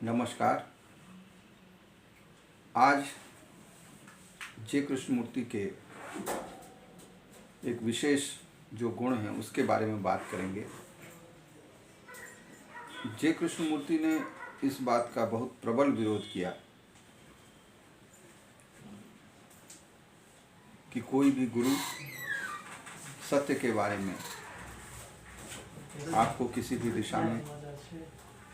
नमस्कार। आज जय कृष्णमूर्ति के एक विशेष जो गुण हैं उसके बारे में बात करेंगे। जय कृष्णमूर्ति ने इस बात का बहुत प्रबल विरोध किया कि कोई भी गुरु सत्य के बारे में आपको किसी भी दिशा में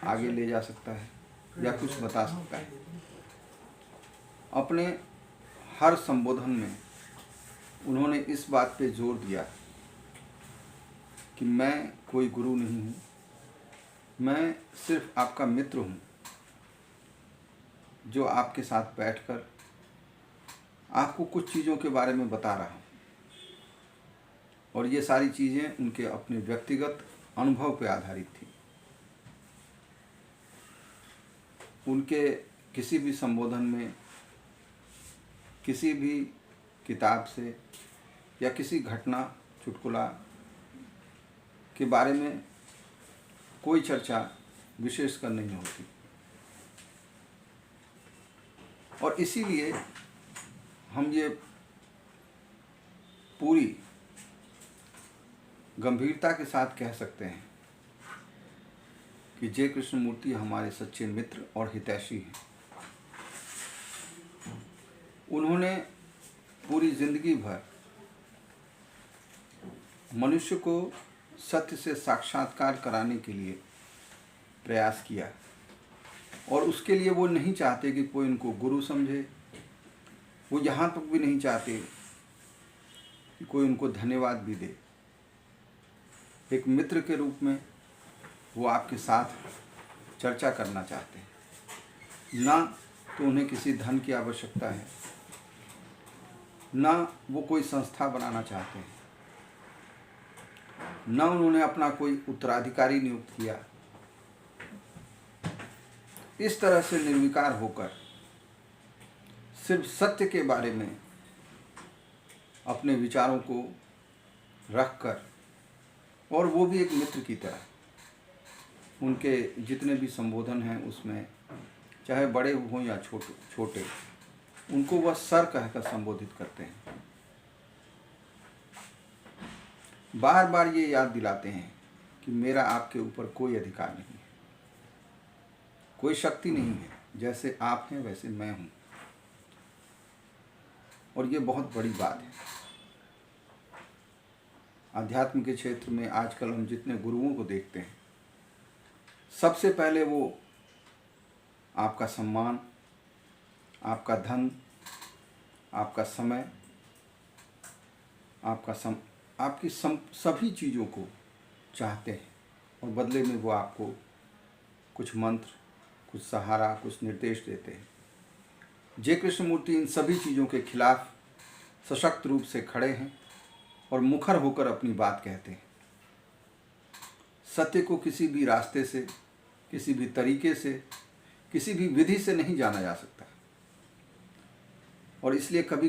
आगे ले जा सकता है या कुछ बता सकता है। अपने हर संबोधन में उन्होंने इस बात पे जोर दिया कि मैं कोई गुरु नहीं हूँ, मैं सिर्फ आपका मित्र हूँ जो आपके साथ बैठकर आपको कुछ चीज़ों के बारे में बता रहा हूँ। और ये सारी चीज़ें उनके अपने व्यक्तिगत अनुभव पे आधारित थी। उनके किसी भी संबोधन में किसी भी किताब से या किसी घटना चुटकुला के बारे में कोई चर्चा विशेषकर नहीं होती। और इसीलिए हम ये पूरी गंभीरता के साथ कह सकते हैं कि जय कृष्णमूर्ति हमारे सच्चे मित्र और हितैषी हैं। उन्होंने पूरी जिंदगी भर मनुष्य को सत्य से साक्षात्कार कराने के लिए प्रयास किया और उसके लिए वो नहीं चाहते कि कोई उनको गुरु समझे। वो यहाँ तक भी नहीं चाहते कि कोई उनको धन्यवाद भी दे। एक मित्र के रूप में वो आपके साथ चर्चा करना चाहते हैं। ना तो उन्हें किसी धन की आवश्यकता है, ना वो कोई संस्था बनाना चाहते हैं, ना उन्होंने अपना कोई उत्तराधिकारी नियुक्त किया। इस तरह से निर्विकार होकर सिर्फ सत्य के बारे में अपने विचारों को रखकर, और वो भी एक मित्र की तरह, उनके जितने भी संबोधन हैं उसमें चाहे बड़े हों या छोटे उनको वह सर कहकर संबोधित करते हैं। बार बार ये याद दिलाते हैं कि मेरा आपके ऊपर कोई अधिकार नहीं है, कोई शक्ति नहीं है। जैसे आप हैं वैसे मैं हूँ। और ये बहुत बड़ी बात है। अध्यात्म के क्षेत्र में आजकल हम जितने गुरुओं को देखते हैं, सबसे पहले वो आपका सम्मान, आपका धन, आपका समय, आपकी सभी चीज़ों को चाहते हैं और बदले में वो आपको कुछ मंत्र, कुछ सहारा, कुछ निर्देश देते हैं। जय कृष्णमूर्ति इन सभी चीज़ों के खिलाफ सशक्त रूप से खड़े हैं और मुखर होकर अपनी बात कहते हैं। सत्य को किसी भी रास्ते से, किसी भी तरीके से, किसी भी विधि से नहीं जाना जा सकता। और इसलिए कभी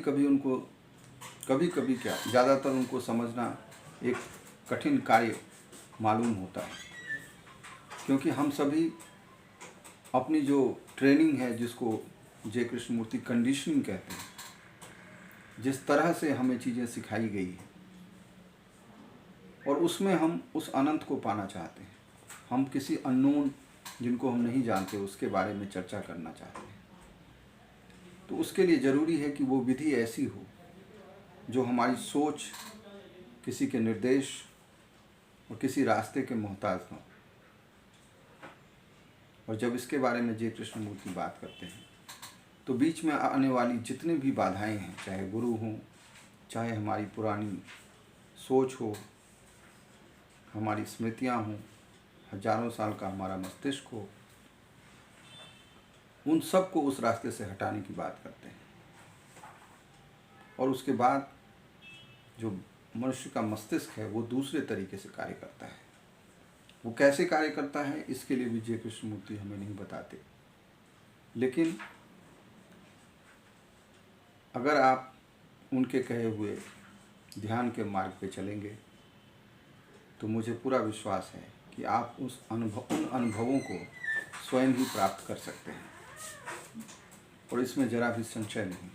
कभी क्या ज़्यादातर उनको समझना एक कठिन कार्य मालूम होता है, क्योंकि हम सभी अपनी जो ट्रेनिंग है, जिसको जय कृष्णमूर्ति कंडीशनिंग कहते हैं, जिस तरह से हमें चीज़ें सिखाई गई है और उसमें हम उस अनंत को पाना चाहते हैं। हम किसी अननोन, जिनको हम नहीं जानते, उसके बारे में चर्चा करना चाहते हैं। तो उसके लिए ज़रूरी है कि वो विधि ऐसी हो जो हमारी सोच किसी के निर्देश और किसी रास्ते के मोहताज न हो। और जब इसके बारे में जय कृष्णमूर्ति बात करते हैं तो बीच में आने वाली जितनी भी बाधाएं हैं, चाहे गुरु हों, चाहे हमारी पुरानी सोच हो, हमारी स्मृतियां हों, हजारों साल का हमारा मस्तिष्क हो, उन सब को उस रास्ते से हटाने की बात करते हैं। और उसके बाद जो मनुष्य का मस्तिष्क है वो दूसरे तरीके से कार्य करता है। वो कैसे कार्य करता है इसके लिए भी जय कृष्णमूर्ति हमें नहीं बताते। लेकिन अगर आप उनके कहे हुए ध्यान के मार्ग पे चलेंगे तो मुझे पूरा विश्वास है कि आप उन अनुभवों को स्वयं ही प्राप्त कर सकते हैं और इसमें जरा भी संशय नहीं।